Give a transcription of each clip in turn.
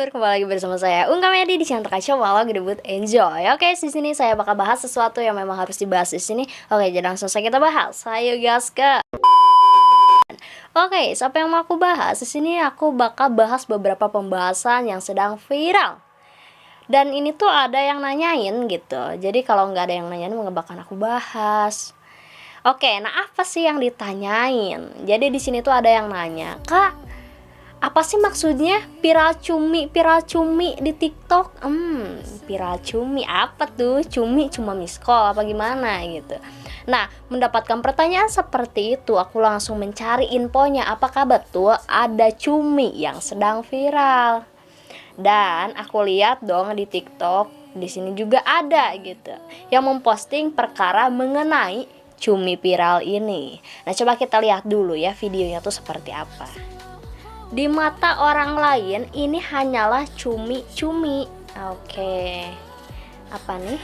kembali lagi bersama saya Ungkap Medi di channel Terkacau Walau Debut Enjoy. Oke, di sini saya bakal bahas sesuatu yang memang harus dibahas di sini. Oke, jadi langsung saja kita bahas. Ayo gaskan. Oke, siapa yang mau aku bahas? Di sini aku bakal bahas beberapa pembahasan yang sedang viral. Dan ini tuh ada yang nanyain gitu. Jadi kalau nggak ada yang nanyain, nggak bakal aku bahas. Oke, nah apa sih yang ditanyain? Jadi di sini tuh ada yang nanya, Kak, apa sih maksudnya viral cumi di TikTok? Viral cumi apa tuh? Cumi cuma miss call apa gimana gitu. Nah, mendapatkan pertanyaan seperti itu, aku langsung mencari infonya apakah betul ada cumi yang sedang viral. Dan aku lihat dong di TikTok, di sini juga ada gitu yang memposting perkara mengenai cumi viral ini. Nah, coba kita lihat dulu ya videonya tuh seperti apa. Di mata orang lain ini hanyalah cumi-cumi. Oke. Apa nih?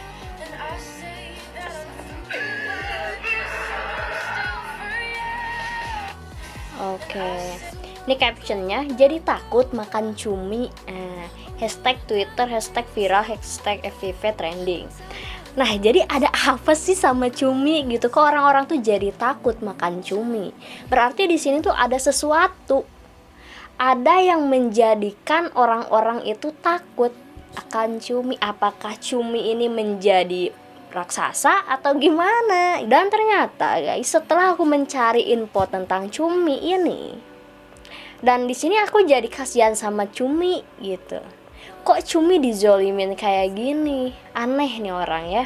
Oke. Ini captionnya, jadi takut makan cumi. Hashtag Twitter, hashtag viral, hashtag FYP trending. Nah, jadi ada apa sih sama cumi gitu? Kok orang-orang tuh jadi takut makan cumi? Berarti di sini tuh ada sesuatu. Ada yang menjadikan orang-orang itu takut akan cumi. Apakah cumi ini menjadi raksasa atau gimana? Dan ternyata guys, setelah aku mencari info tentang cumi ini, dan di sini aku jadi kasihan sama cumi gitu. Kok cumi dizolimin kayak gini? Aneh nih orang ya.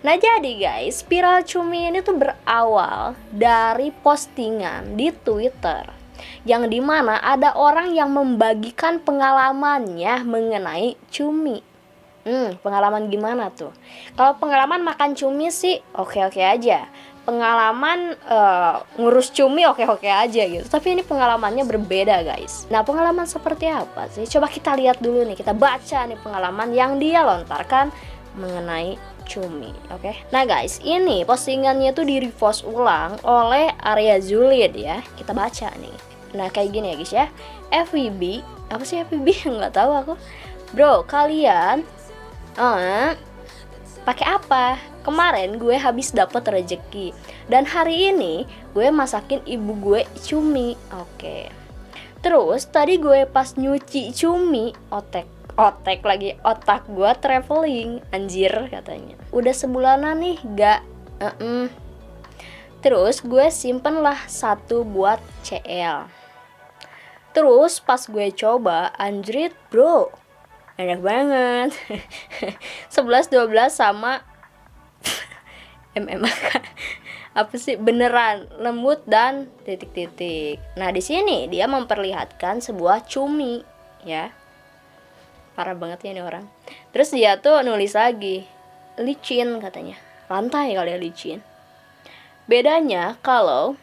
Nah, jadi guys, viral cumi ini tuh berawal dari postingan di Twitter yang dimana ada orang yang membagikan pengalamannya mengenai cumi. Pengalaman gimana tuh? Kalau pengalaman makan cumi sih oke-oke aja. Pengalaman ngurus cumi oke-oke aja gitu. Tapi ini pengalamannya berbeda guys. Nah, pengalaman seperti apa sih? Coba kita lihat dulu nih. Kita baca nih pengalaman yang dia lontarkan mengenai cumi. Oke. Nah guys, ini postingannya tuh di repost ulang oleh Arya Zulid ya. Kita baca nih. Nah, kayak gini ya guys ya. FWB, apa sih FWB? Nggak tahu aku. Bro, kalian pakai apa? Kemarin gue habis dapet rezeki dan hari ini gue masakin ibu gue cumi. Oke. Terus tadi gue pas nyuci cumi, otak lagi, otak gue traveling, anjir katanya. Udah sebulanan nih, gak. Terus gue simpen lah satu buat CL. Terus pas gue coba, anjrit bro, enak banget. 11-12 sama apa sih, beneran lembut dan titik-titik. Nah, di sini dia memperlihatkan sebuah cumi ya. Parah banget ya ini orang. Terus dia tuh nulis lagi, licin katanya. Lantai kali ya licin. Bedanya kalau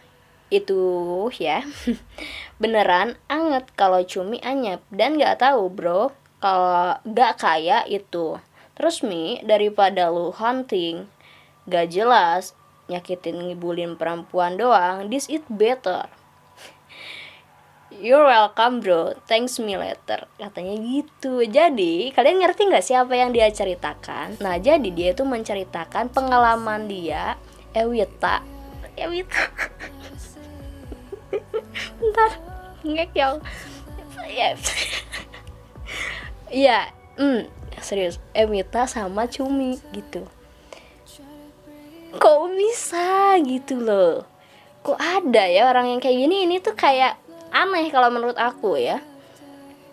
itu ya beneran anget, kalau cumi anyep. Dan gak tahu bro, kalau gak kayak itu. Terus daripada lu hunting gak jelas, nyakitin ngibulin perempuan doang, this is better. You're welcome bro, thanks me later, katanya gitu. Jadi kalian ngerti gak sih apa yang dia ceritakan? Nah, jadi dia tuh menceritakan pengalaman dia, Ewita bentar, ngek ya. Iya, serius, Ewita sama cumi gitu. Kok bisa gitu loh? Kok ada ya orang yang kayak gini? Ini tuh kayak aneh kalau menurut aku ya.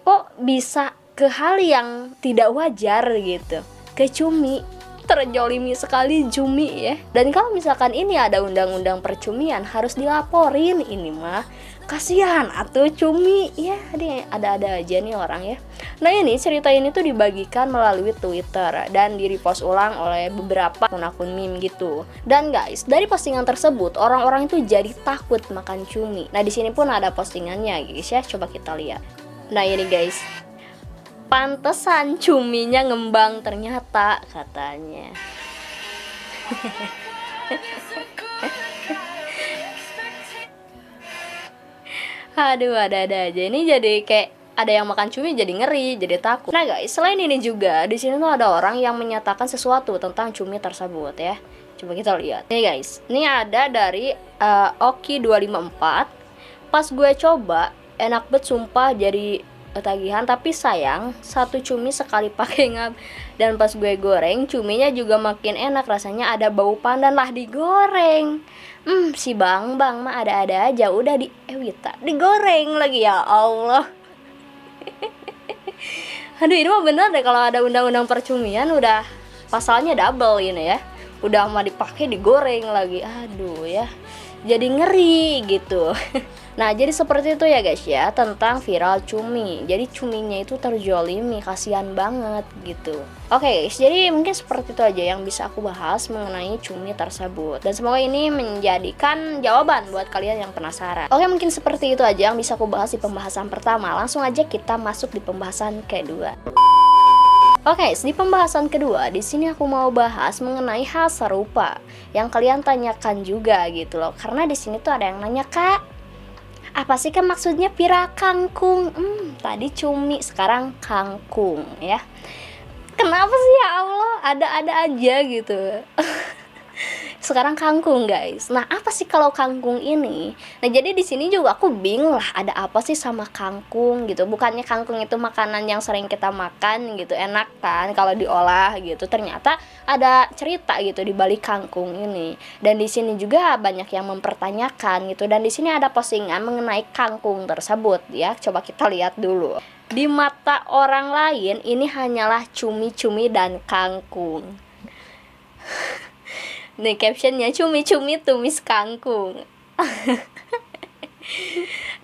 Kok bisa ke hal yang tidak wajar gitu, ke cumi. Terjolimi sekali cumi ya. Dan kalau misalkan ini ada undang-undang percumian, harus dilaporin ini mah. Kasihan atuh cumi ya, ada aja nih orang ya. Nah, ini cerita ini tuh dibagikan melalui Twitter dan di-repost ulang oleh beberapa akun meme gitu. Dan guys, dari postingan tersebut orang-orang itu jadi takut makan cumi. Nah, di sini pun ada postingannya guys ya, coba kita lihat. Nah, ini guys, pantesan cuminya ngembang ternyata katanya. Aduh, ada aja. Ini jadi kayak ada yang makan cumi jadi ngeri, jadi takut. Nah guys, selain ini juga di sini tuh ada orang yang menyatakan sesuatu tentang cumi tersebut ya. Coba kita lihat. Nih guys, ini ada dari Oki 254. Pas gue coba, enak banget sumpah, jadi tagihan. Tapi sayang, satu cumi sekali pakai ngap. Dan pas gue goreng, cuminya juga makin enak, rasanya ada bau pandan lah digoreng. Si Bang mah ada-ada aja, udah di Ewita digoreng lagi, ya Allah. Aduh, ini mah bener deh, kalau ada undang-undang percumian udah pasalnya double ini ya. Udah mah dipakai digoreng lagi. Aduh ya. Jadi ngeri gitu. Nah, jadi seperti itu ya guys ya, tentang viral cumi. Jadi cuminya itu terzolimi, kasihan banget gitu. Oke guys, jadi mungkin seperti itu aja yang bisa aku bahas mengenai cumi tersebut. Dan semoga ini menjadikan jawaban buat kalian yang penasaran. Oke, mungkin seperti itu aja yang bisa aku bahas di pembahasan pertama. Langsung aja kita masuk di pembahasan kedua. Oke, di pembahasan kedua, di sini aku mau bahas mengenai hal serupa yang kalian tanyakan juga gitu loh. Karena di sini tuh ada yang nanya, "Kak, apa sih kan maksudnya pira kangkung?" Tadi cumi, sekarang kangkung ya. Kenapa sih ya Allah? Ada-ada aja gitu. Sekarang kangkung guys. Nah, apa sih kalau kangkung ini? Nah, jadi di sini juga aku bingung lah, ada apa sih sama kangkung gitu. Bukannya kangkung itu makanan yang sering kita makan gitu, enak kan kalau diolah gitu. Ternyata ada cerita gitu di balik kangkung ini. Dan di sini juga banyak yang mempertanyakan gitu. Dan di sini ada postingan mengenai kangkung tersebut ya. Coba kita lihat dulu. Di mata orang lain ini hanyalah cumi-cumi dan kangkung. Nih captionnya, cumi-cumi tumis kangkung.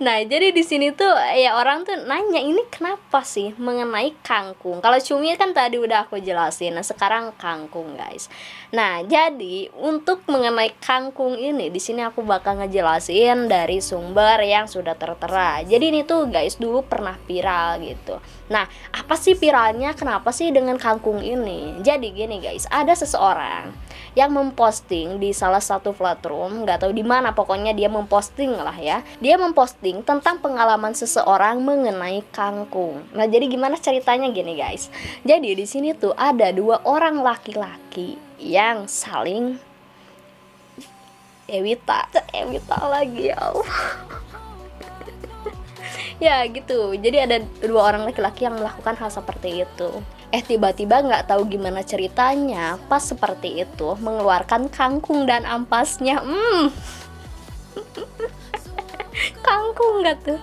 Nah, jadi di sini tuh ya orang tuh nanya, ini kenapa sih mengenai kangkung? Kalau cumi kan tadi udah aku jelasin. Nah, sekarang kangkung, guys. Nah, jadi untuk mengenai kangkung ini di sini aku bakal ngejelasin dari sumber yang sudah tertera. Jadi ini tuh guys dulu pernah viral gitu. Nah, apa sih viralnya? Kenapa sih dengan kangkung ini? Jadi gini guys, ada seseorang yang memposting di salah satu platform, nggak tahu di mana, pokoknya dia memposting lah ya. Dia memposting tentang pengalaman seseorang mengenai kangkung. Nah, jadi gimana ceritanya gini guys. Jadi di sini tuh ada dua orang laki-laki yang saling Ewita lagi, ya Allah. Ya gitu, jadi ada dua orang laki-laki yang melakukan hal seperti itu. Tiba-tiba nggak tahu gimana ceritanya, pas seperti itu mengeluarkan kangkung dan ampasnya. Kangkung nggak tuh?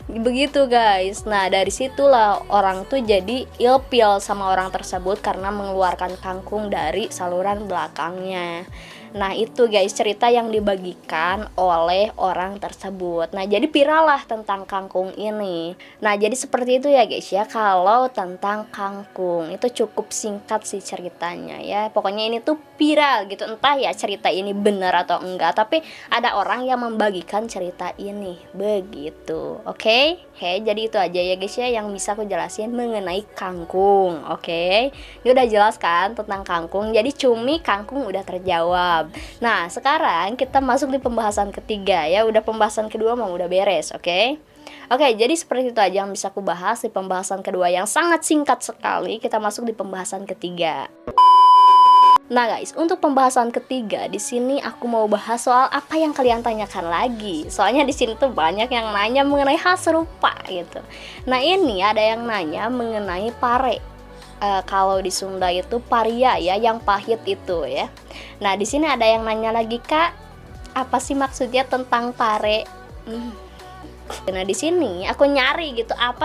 Begitu guys. Nah, dari situlah orang tuh jadi ilfeel sama orang tersebut karena mengeluarkan kangkung dari saluran belakangnya. Nah, itu guys cerita yang dibagikan oleh orang tersebut. Nah, jadi viral lah tentang kangkung ini. Nah, jadi seperti itu ya guys ya, kalau tentang kangkung itu cukup singkat sih ceritanya ya. Pokoknya ini tuh viral gitu, entah ya cerita ini benar atau enggak, tapi ada orang yang membagikan cerita ini begitu. Oke, jadi itu aja ya guys ya yang bisa aku jelasin mengenai kangkung. Oke, ini udah jelas kan tentang kangkung. Jadi cumi, kangkung udah terjawab. Nah, sekarang kita masuk di pembahasan ketiga ya. Udah pembahasan kedua mau udah beres, oke? Oke, jadi seperti itu aja yang bisa aku bahas di pembahasan kedua yang sangat singkat sekali. Kita masuk di pembahasan ketiga. Nah guys, untuk pembahasan ketiga di sini aku mau bahas soal apa yang kalian tanyakan lagi. Soalnya di sini tuh banyak yang nanya mengenai hal serupa gitu. Nah, ini ada yang nanya mengenai pare. Kalau di Sunda itu paria ya, yang pahit itu ya. Nah, di sini ada yang nanya lagi, "Kak, apa sih maksudnya tentang pare?" Nah, di sini aku nyari gitu, ada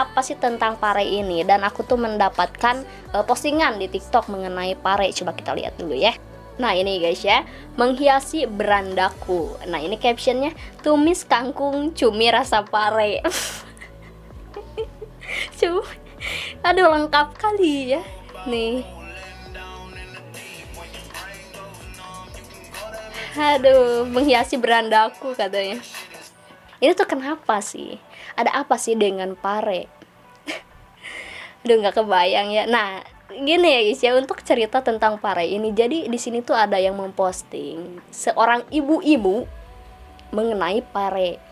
apa sih tentang pare ini, dan aku tuh mendapatkan postingan di TikTok mengenai pare. Coba kita lihat dulu ya. Nah, ini guys ya, menghiasi berandaku. Nah, ini captionnya, tumis kangkung cumi rasa pare. Coba. Aduh, lengkap kali ya. Nih. Aduh, menghiasi berandaku katanya. Ini tuh kenapa sih? Ada apa sih dengan pare? Aduh, nggak kebayang ya. Nah, gini ya guys ya, untuk cerita tentang pare ini. Jadi di sini tuh ada yang memposting seorang ibu-ibu mengenai pare.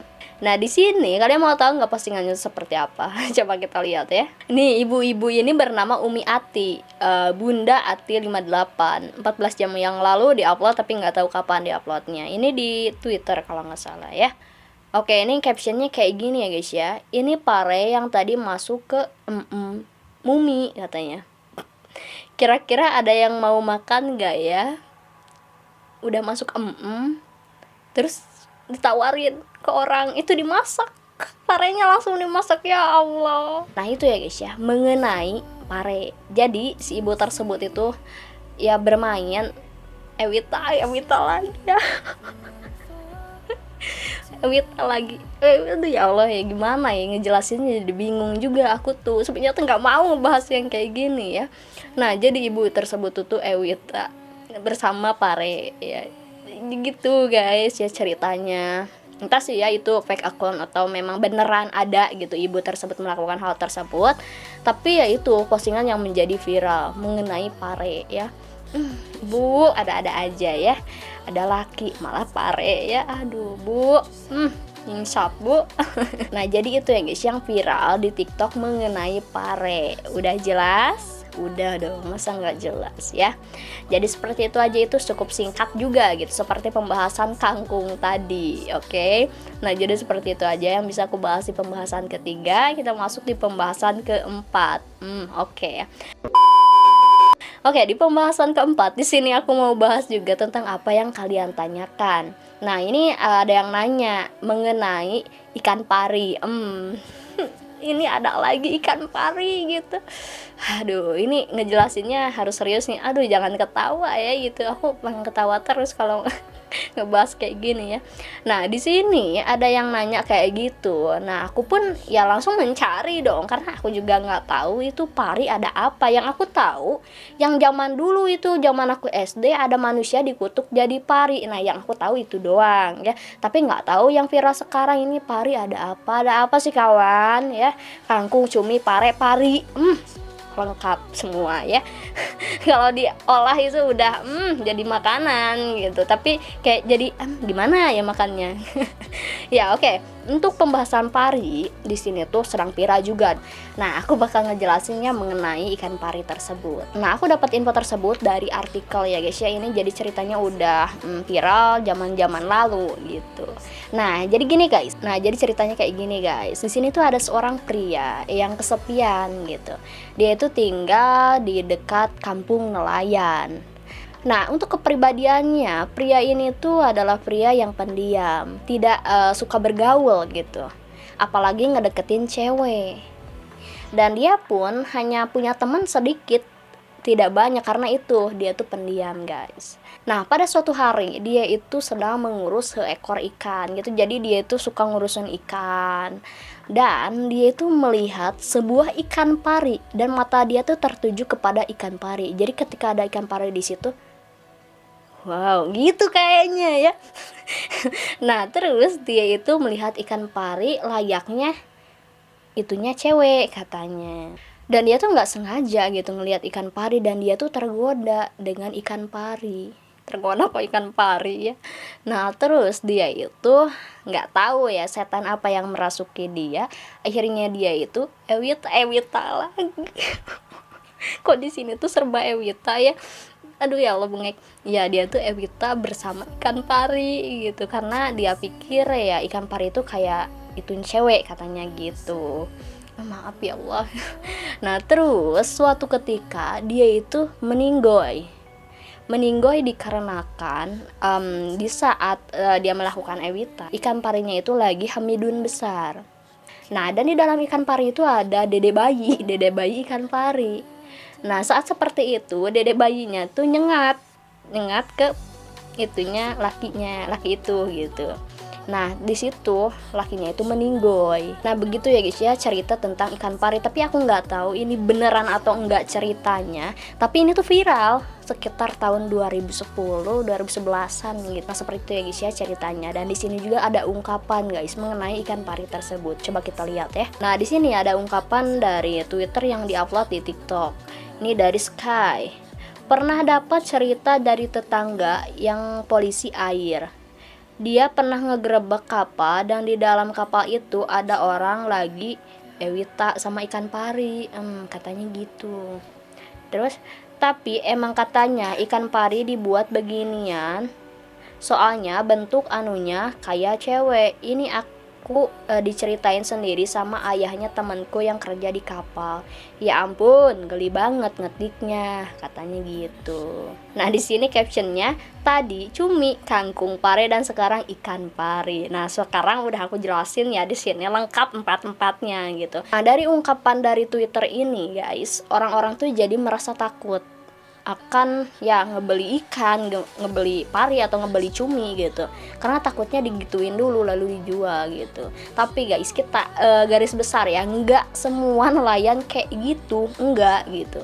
Nah, di sini kalian mau tahu nggak postingannya seperti apa? Coba kita lihat ya. Nih, ibu-ibu ini bernama Umi Ati, Bunda Ati 58. 14 jam yang lalu diupload tapi nggak tahu kapan diuploadnya. Ini di Twitter kalau nggak salah ya. Oke, ini captionnya kayak gini ya guys ya. Ini pare yang tadi masuk ke Mumi katanya. Kira-kira ada yang mau makan nggak ya? Udah masuk terus ditawarin ke orang, itu dimasak, parenya langsung dimasak, ya Allah. Nah itu ya guys ya, mengenai pare. Jadi si ibu tersebut itu ya bermain Ewita lagi ya. Ewita lagi. Aduh ya Allah, ya gimana ya ngejelasinnya, jadi bingung juga aku tuh. Sebenarnya tuh nggak mau ngebahas yang kayak gini ya. Nah jadi ibu tersebut tuh Ewita bersama pare ya, gitu guys ya ceritanya. Entah sih ya itu fake account atau memang beneran ada gitu ibu tersebut melakukan hal tersebut. Tapi ya itu postingan yang menjadi viral mengenai pare ya. Bu, ada-ada aja ya. Ada laki malah pare ya. Aduh bu, nyingsap bu. Nah jadi itu ya guys yang viral di TikTok mengenai pare. Udah jelas? Udah dong, masa nggak jelas ya. Jadi seperti itu aja, itu cukup singkat juga gitu, seperti pembahasan kangkung tadi. Oke. Nah jadi seperti itu aja yang bisa aku bahas di pembahasan ketiga. Kita masuk di pembahasan keempat. Oke. Oke, di pembahasan keempat di sini aku mau bahas juga tentang apa yang kalian tanyakan. Nah ini ada yang nanya mengenai ikan pari. Ini ada lagi ikan pari gitu. Aduh, ini ngejelasinnya harus serius nih. Aduh, jangan ketawa ya gitu. Aku pengen ketawa terus kalau ngebahas kayak gini ya. Nah, di sini ada yang nanya kayak gitu. Nah, aku pun ya langsung mencari dong, karena aku juga nggak tahu itu pari ada apa. Yang aku tahu, yang zaman dulu itu, zaman aku SD ada manusia dikutuk jadi pari. Nah, yang aku tahu itu doang ya. Tapi nggak tahu yang viral sekarang ini pari ada apa? Ada apa sih kawan ya? Kangkung, cumi, pare, pari. Lengkap semua ya. Kalau diolah itu udah jadi makanan gitu, tapi kayak jadi gimana ya makannya. Ya oke. Untuk pembahasan pari di sini tuh sedang viral juga. Nah aku bakal ngejelasinnya mengenai ikan pari tersebut. Nah aku dapat info tersebut dari artikel ya guys ya. Ini jadi ceritanya udah viral zaman lalu gitu. Nah jadi gini guys. Nah jadi ceritanya kayak gini guys. Di sini tuh ada seorang pria yang kesepian gitu. Dia itu tinggal di dekat kampung nelayan. Nah, untuk kepribadiannya, pria ini tuh adalah pria yang pendiam, tidak suka bergaul gitu. Apalagi ngedeketin cewek. Dan dia pun hanya punya teman sedikit, tidak banyak, karena itu dia tuh pendiam, guys. Nah, pada suatu hari dia itu sedang mengurus seekor ikan gitu. Jadi dia itu suka ngurusin ikan. Dan dia itu melihat sebuah ikan pari dan mata dia tuh tertuju kepada ikan pari. Jadi ketika ada ikan pari di situ, wow, gitu kayaknya ya. Nah, terus dia itu melihat ikan pari layaknya itunya cewek katanya. Dan dia tuh nggak sengaja gitu ngelihat ikan pari dan dia tuh tergoda dengan ikan pari. Tergoda kok ikan pari ya. Nah, terus dia itu nggak tahu ya setan apa yang merasuki dia. Akhirnya dia itu Ewita lagi. Kok di sini tuh serba Ewita ya. Aduh ya Allah bengek. Ya dia tuh Ewita bersama ikan pari gitu. Karena dia pikir ya ikan pari itu kayak ituin cewek katanya gitu. Maaf ya Allah. Nah terus suatu ketika dia itu meninggoy dikarenakan di saat dia melakukan Ewita, ikan parinya itu lagi hamidun besar. Nah dan di dalam ikan pari itu ada dede bayi ikan pari. Nah saat seperti itu dede bayinya tuh nyengat ke itunya laki itu gitu. Nah di situ lakinya itu meninggoy. Nah begitu ya guys ya cerita tentang ikan pari. Tapi aku nggak tahu ini beneran atau enggak ceritanya. Tapi ini tuh viral sekitar tahun 2010-2011an gitu. Nah seperti itu ya guys ya ceritanya. Dan di sini juga ada ungkapan guys mengenai ikan pari tersebut. Coba kita lihat ya. Nah di sini ada ungkapan dari Twitter yang diupload di TikTok. Ini dari Sky. Pernah dapat cerita dari tetangga yang polisi air. dia pernah ngegerebek kapal dan di dalam kapal itu ada orang lagi Ewita sama ikan pari, katanya gitu. Terus tapi emang katanya ikan pari dibuat beginian soalnya bentuk anunya kayak cewek. Ini aku diceritain sendiri sama ayahnya temanku yang kerja di kapal. Ya ampun, geli banget ngetiknya, katanya gitu. Nah di sini captionnya tadi cumi, kangkung pare dan sekarang ikan pari. Nah sekarang udah aku jelasin ya di sini lengkap empat-empatnya gitu. Nah dari ungkapan dari Twitter ini guys, orang-orang tuh jadi merasa takut akan ya ngebeli ikan, ngebeli pari atau ngebeli cumi gitu, karena takutnya digituin dulu lalu dijual gitu. Tapi guys kita garis besar ya, nggak semua nelayan kayak gitu, enggak gitu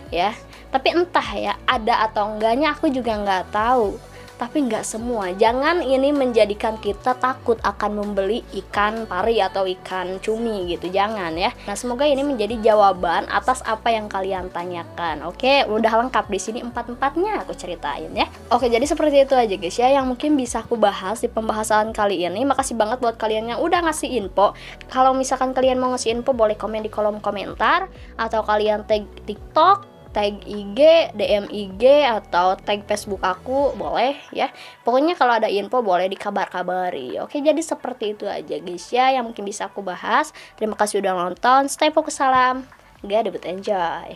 ya. Tapi entah ya ada atau enggaknya aku juga nggak tahu. Tapi nggak semua. Jangan ini menjadikan kita takut akan membeli ikan pari atau ikan cumi gitu. Jangan ya. Nah, semoga ini menjadi jawaban atas apa yang kalian tanyakan. Oke, udah lengkap di sini empat-empatnya aku ceritain ya. Oke, jadi seperti itu aja guys ya yang mungkin bisa aku bahas di pembahasan kali ini. Makasih banget buat kalian yang udah ngasih info. Kalau misalkan kalian mau ngasih info boleh komen di kolom komentar atau kalian tag TikTok, tag IG, DM IG atau tag Facebook aku boleh ya. Pokoknya kalau ada info boleh dikabar-kabari. Oke, jadi seperti itu aja guys ya yang mungkin bisa aku bahas. Terima kasih udah nonton. Stay fokus, salam. Gak debut enjoy.